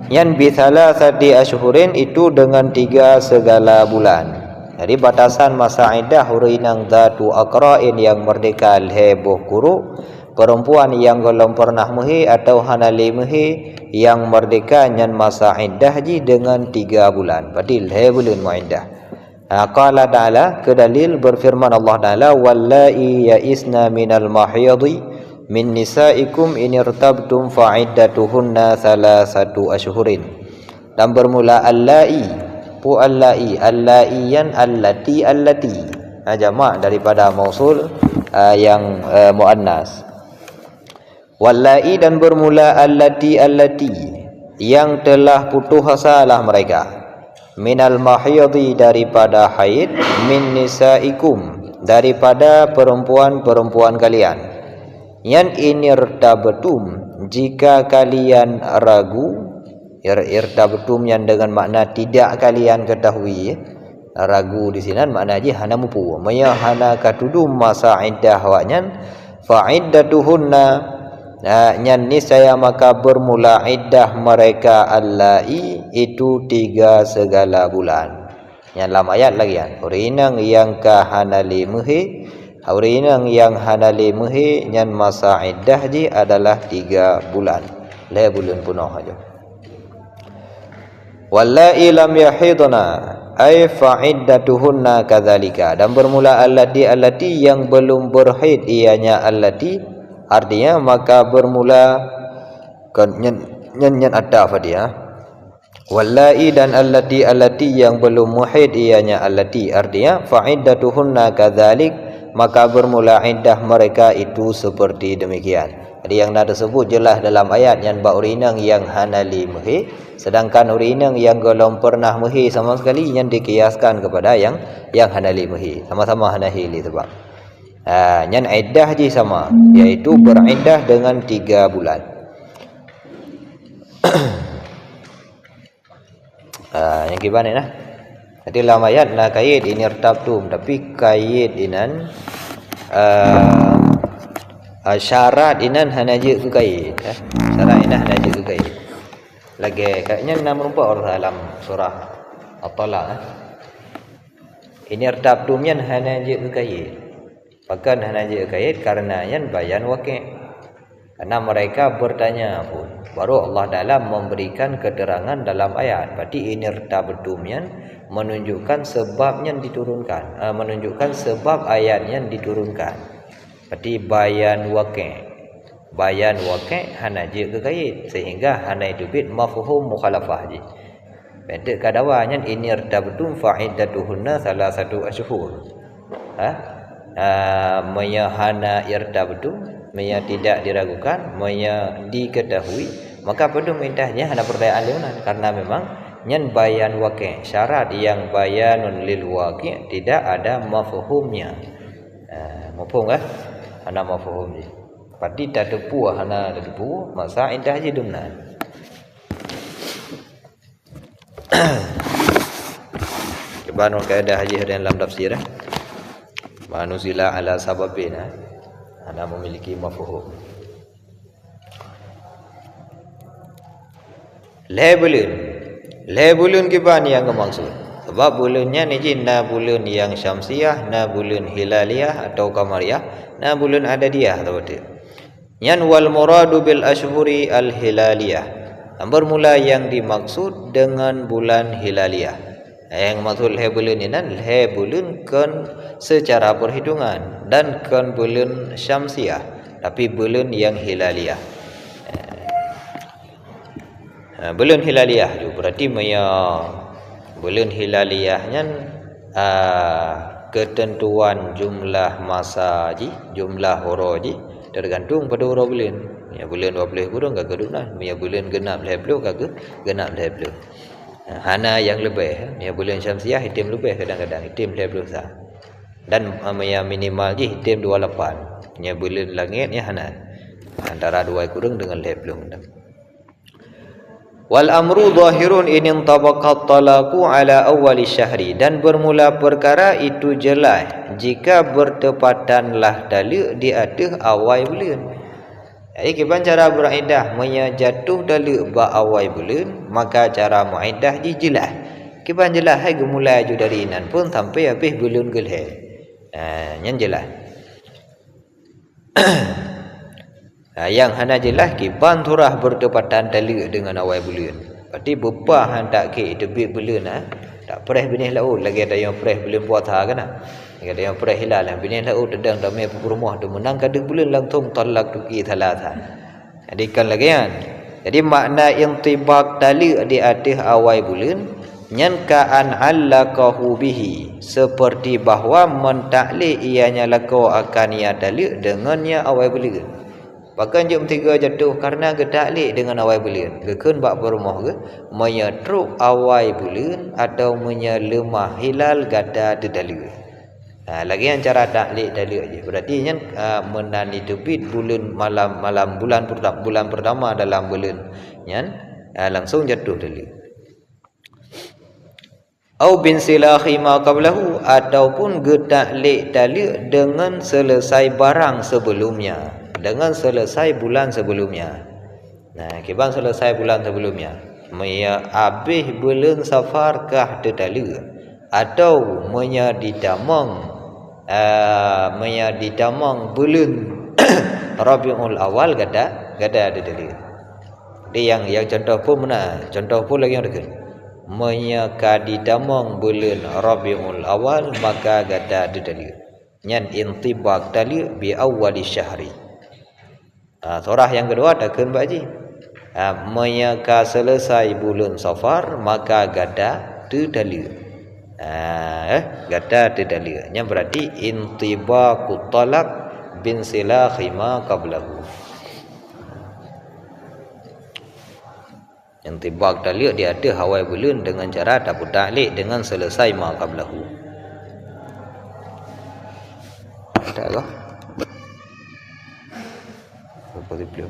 Yang bisalah sadi asyhurin itu dengan 3 segala bulan. Jadi batasan masa iddah urinang zatu aqra'in yang merdeka heboh kuru, perempuan yang belum pernah muhi atau hanali muhi yang merdeka nyan masa iddah ji dengan 3 bulan. Badil he bulan muiddah. Qala ta'ala, kedalil berfirman Allah Ta'ala, wallahi ya'isna minal mahiyadhi min nisaikum in irtabtum fa'iddatuhunna 3 ashhurin. Dan bermula allai, pu allai, allaiyan allati, jamak daripada mausul yang muannas. Wallai dan bermula allati yang telah putus asalah mereka, minal mahiyadi daripada haid, min nisaikum daripada perempuan-perempuan kalian, yan inirtabtum jika kalian ragu, irtabtum yang dengan makna tidak kalian ketahui. Ragu di sini makna aja hana mupu maya hana katudum masa iddah waknyan fa'iddatuhunna nyan niscaya maka bermula iddah mereka allai itu 3 segala bulan. Yang dalam ayat lagi kan, urinang yang kahanali muhi, urinang yang hanali muhi nyan masa iddah ji adalah 3 bulan. Le bulan penuh aja. Wallai lam yahidna ay fa'iddatuhunna kadzalika, dan bermula allati yang belum berhaid ianya allati, artinya maka bermula nyen ataf dia. Wallai dan allati yang belum muhaid ianya allati, artinya fa'iddatuhunna kadzalik, maka bermula iddah mereka itu seperti demikian. Jadi yang dah tersebut jelas dalam ayat yang ba'urinang yang hanali muhi, sedangkan urinang yang belum pernah muhi sama sekali yang dikiaskan kepada yang hanali muhi, sama-sama hanahili sebab yang iddah je sama, iaitu beriddah dengan 3 bulan. Yang gimana nah? Jadi dalam ayat na kaid ini irtabtum, tapi kaid inan syarat inan hanaje ke kaid, syarat inan hanaje ke kaid. Lagi kayaknya nama rupa orang dalam surah At-Talaq. Ini irtabtum yan hanaje ke kaid. Bahkan hanaje kaid karena yang bayan waqi'. Karena mereka bertanya pun, baru Allah dalam memberikan keterangan dalam ayat. Berarti ini irtabtum yan menunjukkan sebabnya diturunkan, menunjukkan sebab ayatnya diturunkan. Berarti bayan waqi' hanaje ke kaid, sehingga hana itu bit mafhum mukhalafah je. Beda kadawanya ini irtabtum fa'iddatuhunna 3 ashhur. Hana irtabtum, maya tidak diragukan, maya diketahui, maka pada idahnya hana pertanyaan leonan, karena memang nyen bayan waqi', syarat yang bayanun lil waqi' tidak ada mafhumnya. Mafhum kan? Hana mafhum je. Padi tak tepu hana tepu, masa indah je dumnan. Coba nak kaedah haji dalam tafsir manuzila ala sababin, hana memiliki mafhum. Bulan kiban yang maksud. Sebab bulannya ni na bulan yang syamsiah, na bulan hilaliyah atau qamariyah, na bulan adadiyah atau betul. Yan wal muradu bil ashhuri al hilaliyah. Bermula yang dimaksud dengan bulan hilaliyah. Yang maksud bulan ini bulan kan secara perhitungan, dan kan bulan syamsiah, tapi bulan yang hilaliyah. Bulan hilaliyah tu berarti bulan hilaliyahnya ketentuan jumlah masa ji, jumlah horo ji tergantung pada horo bulan. Ya bulan 12 kurang ke keduna, ya bulan genap 20 ke genap 20. Hana yang lebih, ya bulan syamsiah hitam lebih, kadang-kadang hitam 20 sah. Dan yang minimal ji hitam 28. Ya bulan langit ya hana antara 2 kurang dengan 20. Wal amru zahirun in tabaqat talaqu ala awwali syahri, dan bermula perkara itu jelas jika bertepatanlah dalil di atas awal bulan. Jadi kiban cara beriddah menyajatuh dalil ba awal bulan, maka cara muiddah jelas. Kiban jelas hai gemulai ju dari nan pun sampai habis bulan Zulhijjah. Yang jelas. Yang hana jelas kiban turah bertepatan dalil dengan awal bulan. Berarti bepa hendak ke terbit bulan tak perih benih laut lagi ada yang perih bulan puasa kan. Lagi ada yang perih hilal benih laut sedang damai rumah tu menang kadang bulan langsung talak tuki thalatha. Jadi kan lagi kan. Jadi makna intibaq dalil di atas awal bulan nyan ka'an allaqahu bihi, seperti bahawa mentaklik ianya lako akan ia dalil dengannya awal belian. Bahkan jom tiga jatuh karena getaklik dengan awal belian. Gekun bak berumah ke menyetruk awal bulan atau menyelemah hilal gada de dalil. Lagi yang cara taklik dalil je. Berarti yang menani terbit bulan malam bulan pertama dalam bulan yang langsung jatuh dalil. Au bin silahi ma qablahu, ataupun getaklik dalil dengan selesai barang sebelumnya, dengan selesai bulan sebelumnya. Kiban selesai bulan sebelumnya, maya habis bulan Safar kah dalil, atau maya didamang bulan Rabiul Awal gada ada dalil. Dia yang contoh pun mana? Contoh pun lagi yang dekat. Maya didamang bulan Rabiul Awal maka gada ada dalil. Nyan intibaq dalil bi awwali syahri. Surah yang kedua takkan baji. Maya selesai bulan Safar maka gada ada dalil. Gada ada dalilnya, berarti intibaqut talaq bin silahi ma qablahu. Intibaq dalil dia ada hawai bulan dengan cara dapat taklik dengan selesai ma qablahu. Tak ke? Apa dia?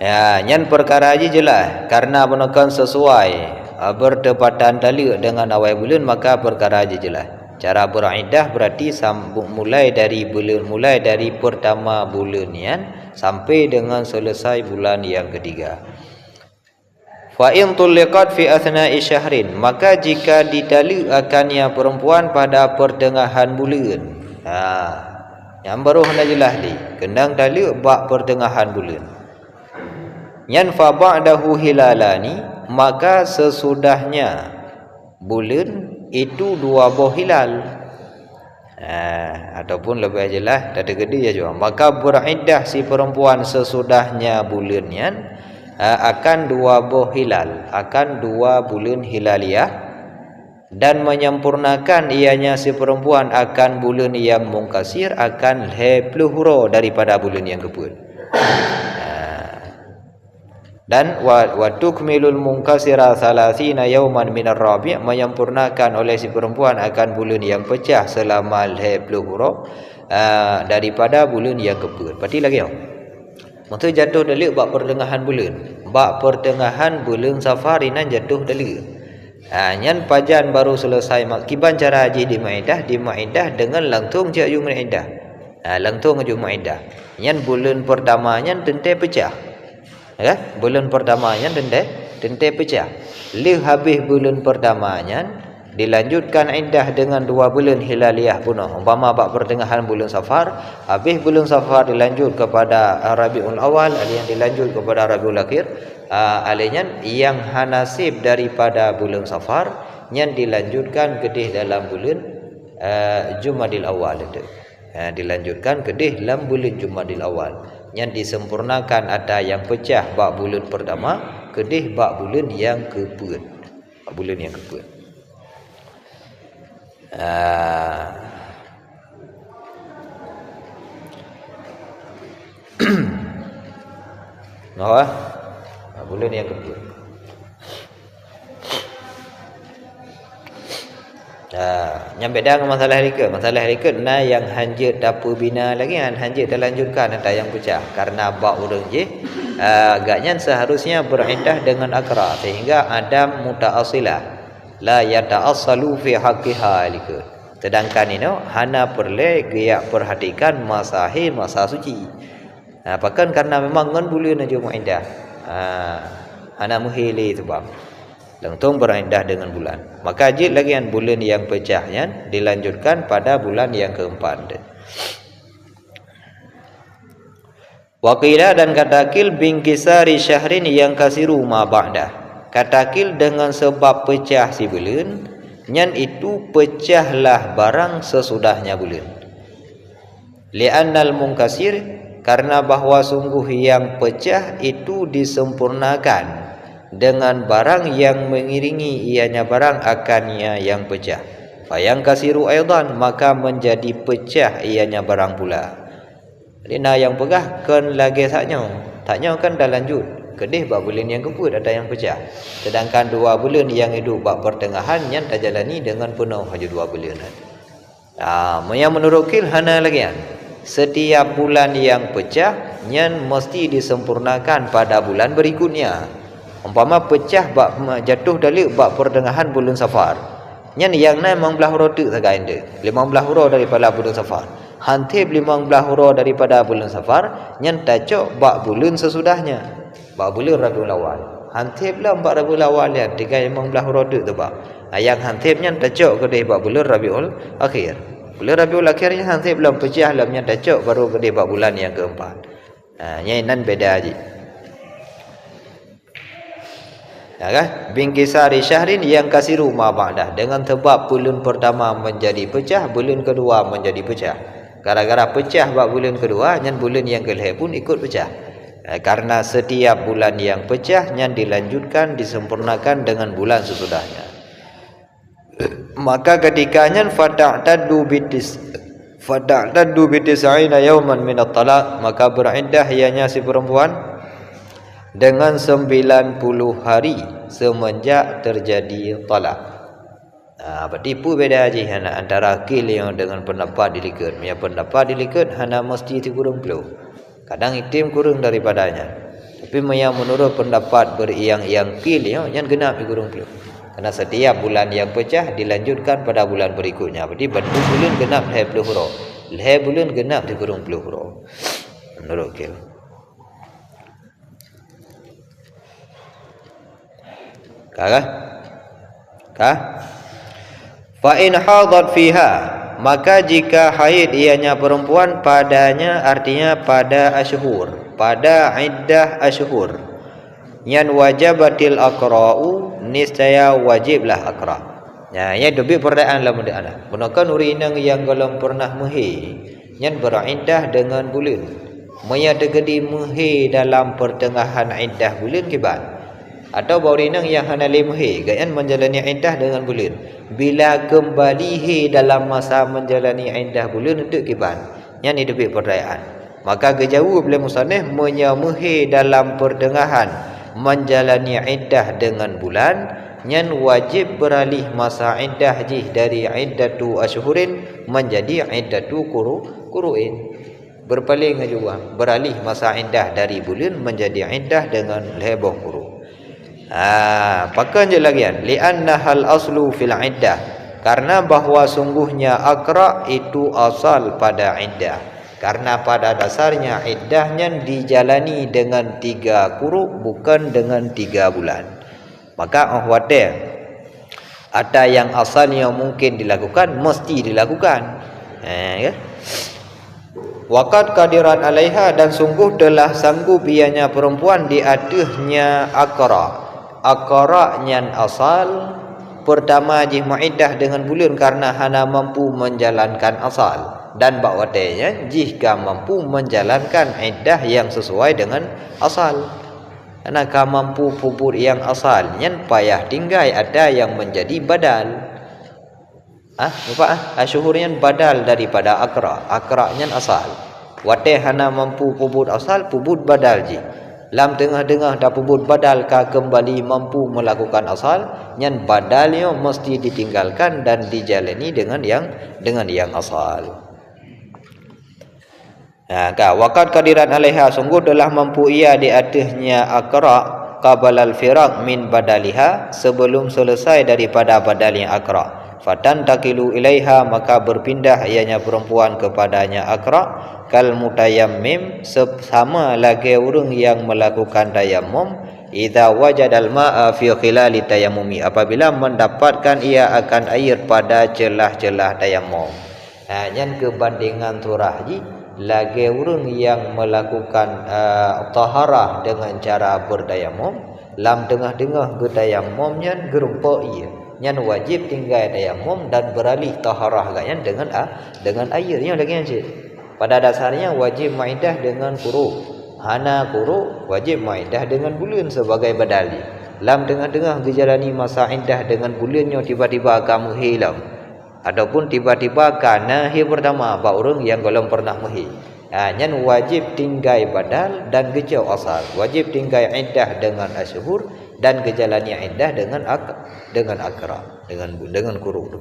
Ya, nyan perkara aja jelas karena menekan sesuai bertepatan dalil dengan awal bulan maka perkara aja jelas. Cara beriddah berarti sambung mulai dari pertama bulan yan sampai dengan selesai bulan yang ketiga. Fa in tulliqat fi athna'i syahrin, maka jika didalil akannya perempuan pada pertengahan bulan. Yang baru hendak jelas ni, kendang dalil bab pertengahan bulan. Yan fa ba'dahu hilalani, maka sesudahnya bulan itu dua buah hilal. Ataupun lebih jelas tak ada gede juga. Maka beriddah si perempuan sesudahnya bulan yan akan dua buah hilal, akan dua bulan hilaliyah, dan menyempurnakan ianya si perempuan akan bulan yang mungkasir akan 10 hura daripada bulan yang keput. Dan wa tukmilul munkasira 30 yauman minar rabi', menyempurnakan oleh si perempuan akan bulan yang pecah selama 10 hura daripada bulan yang keput. Berarti lagi maksud jatuh dalil bab pertengahan bulan. Bab pertengahan bulan Safar inan jatuh dalil. Nyan pajan baru selesai kiban cara haji di Maidah dengan langtung je aju Maidah. Langtung aju Maidah. Nyan bulan pertamanya tentai pecah. Bulan pertamanya tentai pecah. Li habis bulan pertamanya dilanjutkan iddah dengan 2 bulan hilaliyah punah. Umpama bab pertengahan bulan Safar, habis bulan Safar dilanjut kepada Rabiul Awal, yang dilanjut kepada Rabiul Akhir, alihnya yang hanasib daripada bulan Safar yang dilanjutkan kedih dalam bulan Jumadil Awal itu. Dilanjutkan kedih dalam bulan Jumadil Awal. Yang disempurnakan ada yang pecah bab bulan pertama, kedih bab bulan yang keput. Bab bulan yang keput. Bulan yang kedua. Yang beda dengan masalah rika. Masalah rika yang hanjit dapu bina lagi, hanjit terlanjutkan ada yang pecah karena bak urang je. Agaknya seharusnya beriddah dengan akra sehingga ada muta'assilah. La yata'assalu fi haqqiha lika. Sedangkan ini hana perle giyak perhatikan masa suci. Bahkan karena memang ngan bulan aja mu'iddah. Hana muhili sebab langsung beriddah dengan bulan. Maka jid lagi bulan yang pecahnya dilanjutkan pada bulan yang keempat. Waqila dan katakil bingkisari syahrin yang kasiru ma ba'dah. Katakil dengan sebab pecah si bulan, nyan itu pecahlah barang sesudahnya bulan. Li'annal munkasir, karena bahawa sungguh yang pecah itu disempurnakan dengan barang yang mengiringi ianya barang akannya yang pecah. Fayang kasiru aidan, maka menjadi pecah ianya barang pula. Jadi yang pegah kan lagi taknya kan dah lanjut kedih bab bulan yang keput ada yang pecah. Sedangkan 2 bulan yang hidup bab pertengahan yang tak jalani dengan penuh hanya 2 bulan. Yang menurut kil hana lagi kan. Setiap bulan yang pecah yang mesti disempurnakan pada bulan berikutnya. Umpama pecah bab jatuh dari bab pertengahan bulan Safar. Yang 16 huruf tu sagai anda. 15 huruf daripada bulan Safar. Hantib 15 huruf daripada bulan Safar yang tacuk bab bulan sesudahnya. Bab bulan Rabiul Awal. Hantib lah 4 Rabiul Awal ya 15 huruf tu bab. Yang hantibnya tacuk ke dia bab bulan Rabiul Akhir. Bulan Rabiul Akhirnya hantib belum pecah lamnya tacuk baru ke dia bab bulan yang keempat. Yang nan beda aja. Bingkisari syahrin yang kasiru ma ba'dah, dengan sebab bulan pertama menjadi pecah, bulan kedua menjadi pecah. Gara-gara pecah bab bulan kedua, yang bulan yang kelihatan pun ikut pecah. Karena setiap bulan yang pecah yang dilanjutkan disempurnakan dengan bulan sesudahnya. Maka ketikanya fata'taddu bitis'ina yawman min at-talaq, maka beriddah ianya si perempuan dengan 90 hari semenjak terjadi talak. Bertipu beda aja hana antara akil yang dengan pendapat dilikat. Yang pendapat dilikat hana mesti kurang puluh. Kadang itim kurang daripadanya. Tapi yang menurut pendapat beriang-iang kil yang genap di kurang puluh. Karena setiap bulan yang pecah dilanjutkan pada bulan berikutnya. Berarti bulan genap 20 huruf. Bulan genap di kurang puluh huruf. Menurut kil. Kah? Fa in hadat fiha, maka jika haid ianya perempuan padanya, artinya pada asyhur, pada iddah asyhur, yan wajabatil aqra'u, niscaya wajiblah aqra'. Ya lebih perdaan lah muda anak. Gunakan urinang yang belum pernah mehi, yan beriddah dengan bulan. Maya tegedi mehi dalam pertengahan iddah bulan kibat. Atau baurinang yang hana lemhe gayan menjalani iddah dengan bulan. Bila kembali he dalam masa menjalani iddah bulan untuk kiban. Yang ini lebih perdayaan. Maka kejauh bila musannif menyamuhi dalam pertengahan menjalani iddah dengan bulan, yang wajib beralih masa iddah jih dari iddatu asyhurin menjadi iddatu kuru'in. Berpaling juga beralih masa iddah dari bulan menjadi iddah dengan leboh kuru. Pakai je lagi kan, li'anna hal aslu fil iddah, karena bahawa sungguhnya aqra itu asal pada iddah. Karena pada dasarnya iddahnya dijalani dengan 3 quru, bukan dengan 3 bulan. Maka khawatir ada yang asalnya mungkin dilakukan, mesti dilakukan. Ya. Waqad qadiran alaiha, dan sungguh telah sanggup ianya perempuan di atasnya aqra. Aqra' nyan asal pertama jih muiddah dengan bulan karena hana mampu menjalankan asal, dan bakwatenya jika mampu menjalankan iddah yang sesuai dengan asal. Karena mampu pupur yang asal nyan payah tinggal ada yang menjadi badal. Asyhurnya badal daripada aqra'. Aqra' nyan asal. Wate hana mampu pupur asal, pupur badal jih. Lam tengah-tengah dah pubut badal ka kembali mampu melakukan asal, yang badalnya mesti ditinggalkan dan dijalani dengan yang asal. Waqad qadiran alaiha, sungguh telah mampu ia di atasnya aqra' qabala al-firaq min badaliha, sebelum selesai daripada badalnya aqra'. Fatan takilu ilaiha, maka berpindah ianya perempuan kepadanya aqra', kal mutayammim, sama lagi orang yang melakukan tayammum, idza wajadal ma'a fi khilali tayammumi, apabila mendapatkan ia akan air pada celah-celah tayammum. Yang kebandingan surah ji lagi orang yang melakukan taharah dengan cara bertayammum, lam tengah-tengah bertayammumnya gerumpa ia, yang wajib tinggal tayammum dan beralih taharah dengan airnya lagi yang cik. Pada dasarnya wajib maidah dengan quru. Hana quru wajib maidah dengan bulan sebagai badali. Lam tengah-tengah dijalani masa iddah dengan bulannya tiba-tiba kamu hilang. Ataupun tiba-tiba kana hi pertama ba orang yang belum pernah muhi. Nyan wajib tinggai badal dan gejau asal. Wajib tinggai iddah dengan asyhur dan gejalani iddah dengan akra, dengan quru tu.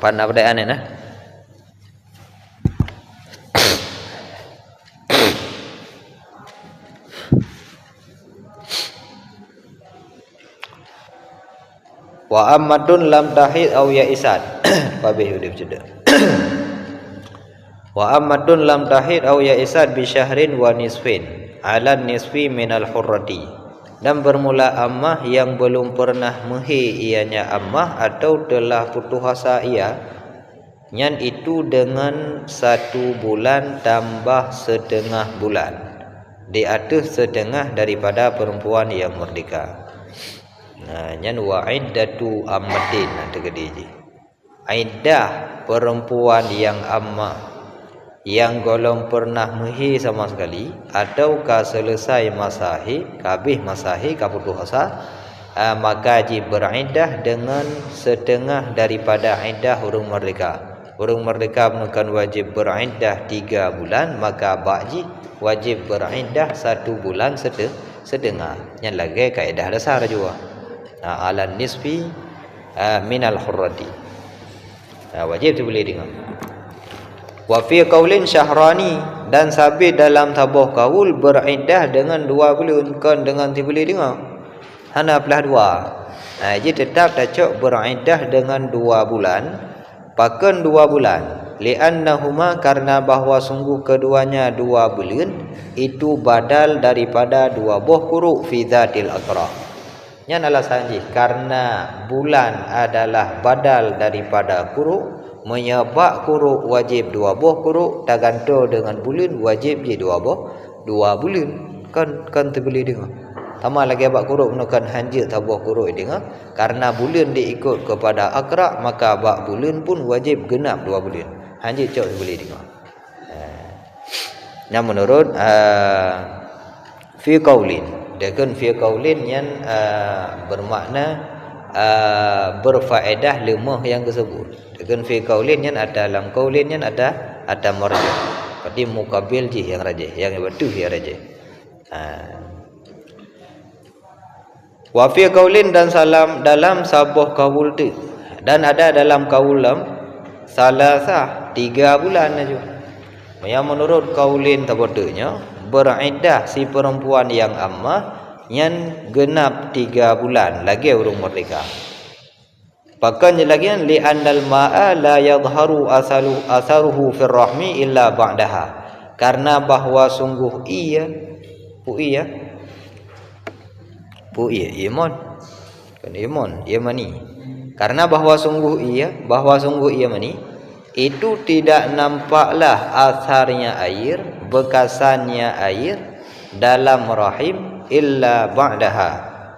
Pan apa dah aneh nah? Wa ammatun lam tahid aw ya isad. Babih udah berceda. Wa ammatun lam tahid aw ya isad bi syahrin wa nisfin ala nisfi minal hurrati. Dan bermula ammah yang belum pernah mehi ianya ammah atau telah putus asa ia, nyan itu dengan 1 bulan tambah setengah bulan, di atas setengah daripada perempuan yang merdeka. Nyan wa iddatu ammatin nanti kediji. Iddah perempuan yang ammah yang golong pernah mehi sama sekali ataukah selesai masahi, kabih masahi kaputus asa, maka wajib beriddah dengan setengah daripada iddah urung merdeka. Urung merdeka bukan wajib beriddah 3 bulan, maka ba'ji wajib beriddah 1 bulan setengah. Yang lagi kaedah dasar juga. Ala nisfi minal hurrati. Wajib tu boleh dengar. Wa fi qaulin syahrani, dan sabit dalam tabuh kaul beriddah dengan 2 bulan, kan dengan ti boleh dengar. Hana belah 2. Jadi tetap tak beriddah dengan 2 bulan, pakan 2 bulan. Li'annahuma, karena bahawa sungguh keduanya 2 bulan itu badal daripada 2 buah quru fi dzatil aqra. Yang alasan ji karena bulan adalah badal daripada quru, menyebab quru wajib 2 buah quru, tergantung dengan bulan wajib je 2 bulan. Kan terbeli dengar. Tama lagi bab quru menekan hanjit tabuh quru dengar. Karena bulan diikut kepada akra, maka bab bulan pun wajib genap 2 bulan. Hanjit cok terbeli dengar. Yang menurut fi qaulin, dengan fi qaulin yang bermakna berfaedah lemah yang tersebut. Dengan fi qaulin yang ada dalam qaulin yang ada marja. Berarti muqabil je yang rajih, yang betul yang rajih. Wa fi qaulin, dan salam dalam sabuh kaul tu, dan ada dalam kaulam salasah 3 bulan saja. Yang menurut kaulin tabatunya beriddah si perempuan yang ammah yang genap 3 bulan lagi urung merdeka. Bahkan lagi li annal ma'a la yadhharu asaruhu fir rahmi illa ba'daha, karena bahawa sungguh ia iman kan iman ia mani, karena bahawa sungguh ia mani itu tidak nampaklah asarnya air, bekasannya air dalam rahim illa ba'daha,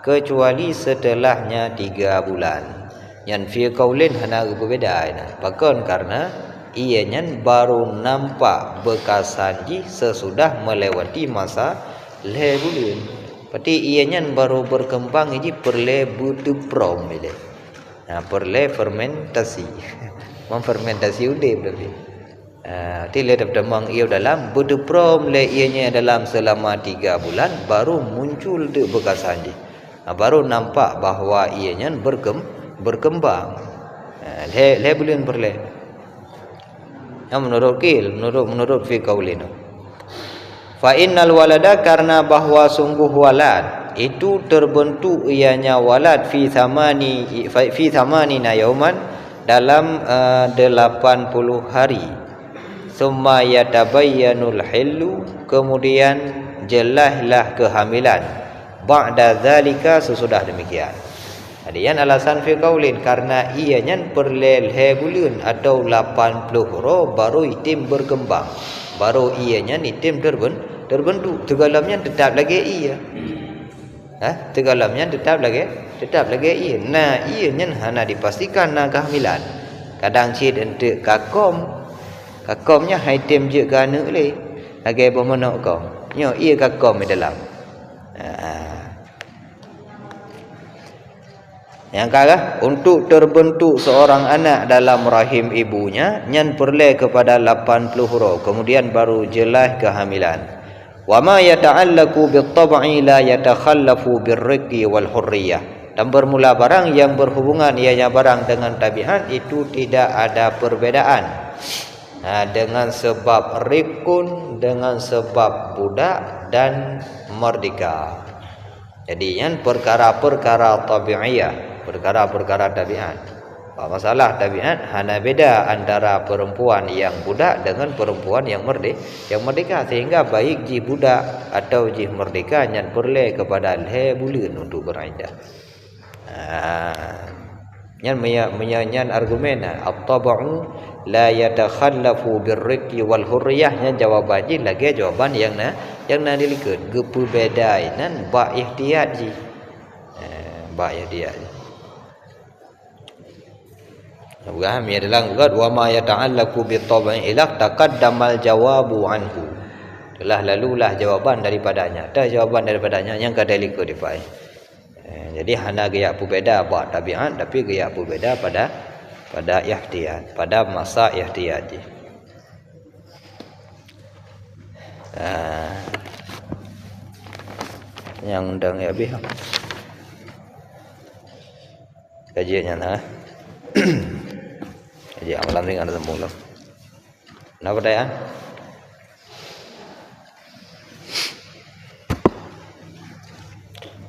kecuali setelahnya 3 bulan. Yang fi qaulin hana berbeza ina. Bahkan karena ianya baru nampak bekasan ji sesudah melewati masa le bulan. Berarti ianya baru berkembang ji perle butuh prom ile. Perle fermentasi. Memfermentasi udah berarti. Tidak berdamang ia dalam berdeprom le ianya dalam selama 3 bulan baru muncul de bekasan dia. Baru nampak bahawa ianya berkembang. Le bulan berle. Yang menurut fi qaulina. Fa innal walada, karena bahawa sungguh walad itu terbentuk ianya walad fi thamanina yauman, dalam 80 hari. Summa yatabayyanul hillu, kemudian jelaslah kehamilan. Ba'da zalika, sesudah demikian. Adian alasan fi qaulin karena ianya perlelhe bulan atau 80 huruf baru itim berkembang. Baru ianya itim terbentuk. Tegalamnya tetap lagi iya. Tegalamnya tetap lagi iya. Nah, ianya hana dipastikan na kehamilan. Kadang cid ente kakomnya itim je kana le. Lagi bermenok kau. Nyo ia kakom di dalam. Yang kata untuk terbentuk seorang anak dalam rahim ibunya nyan perle kepada 80 huruf kemudian baru jelas kehamilan. Wa ma yata'allaqu bit-tab'i la yatakhallafu bir-riqqi wal hurriyah. Dan bermula barang yang berhubungan ianya barang dengan tabiat itu tidak ada perbedaan. Dengan sebab rikun, dengan sebab budak dan merdeka. Jadi yang perkara-perkara tabi'iyah, perkara-perkara tabiat. Masalah tabiat hanya beda antara perempuan yang budak dengan perempuan yang merdeka sehingga baik ji budak atau ji merdeka yang perle kepada le bulan untuk beriddah. Yang menyanyian argumen at-tab'u la yatakhallafu birriqi wal hurriyah yang jawabannya lagi jawaban yang dilikut keperbedaan ba ihtiyat ji ba ihtiyat bukan ya dalam ugat wa ma yata'allaqu bi tab'i ilaq taqaddamal jawabu anhu telah lalulah jawaban daripadanya yang kada likut dipai. Jadi hanya gaya berbeza ba tabiat tapi gaya berbeza pada ihtiyat, pada masa ihtiyat. Yang undang ya bih. Kajiannya nah. Kaji amalan ringan sembung lah. Napa daya?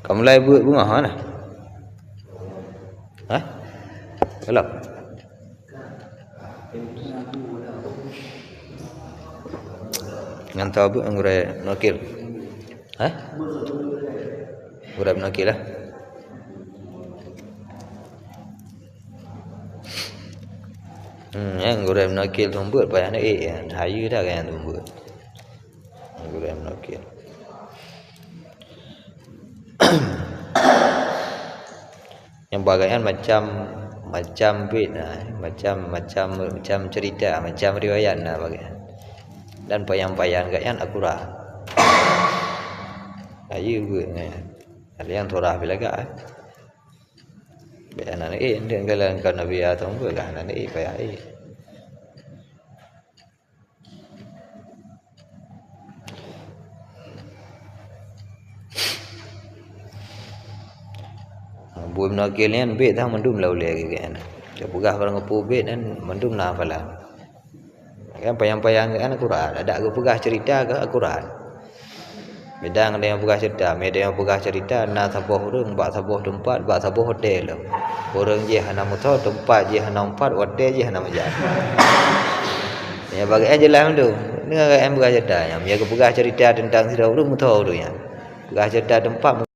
Kamu mulai buat bunga mana? Belum. Ngan tahu bu anggurai nakil. Anggurai nakil lah. Anggurai nakil membuat payah nak hayu dah kan membuat. Anggurai nakil. Yang bagian macam bait macam cerita, macam riwayat bagian. Dan payang-payang gayan akurat. Ayu gue kalian thorah bilaga. Bayan ini dia kalian kan nabi atau gue kan ini payah buat nakilnya bet dah mendum lau lagi kan. Dia pegah barang ngepu bet dan mendum lah pala. Kan payang-payang kan akurat. Ada aku pegah cerita ke akurat. Beda dengan yang pegah cerita, media yang pegah cerita na sabuh urang, bak sabuh tempat, bak sabuh hotel. Urang je hana motor, tempat je hana empat, hotel je hana majak. Ya bagi aja lah tu. Dengan yang pegah cerita, yang dia pegah cerita tentang sira urang motor tu ya. Pegah cerita tempat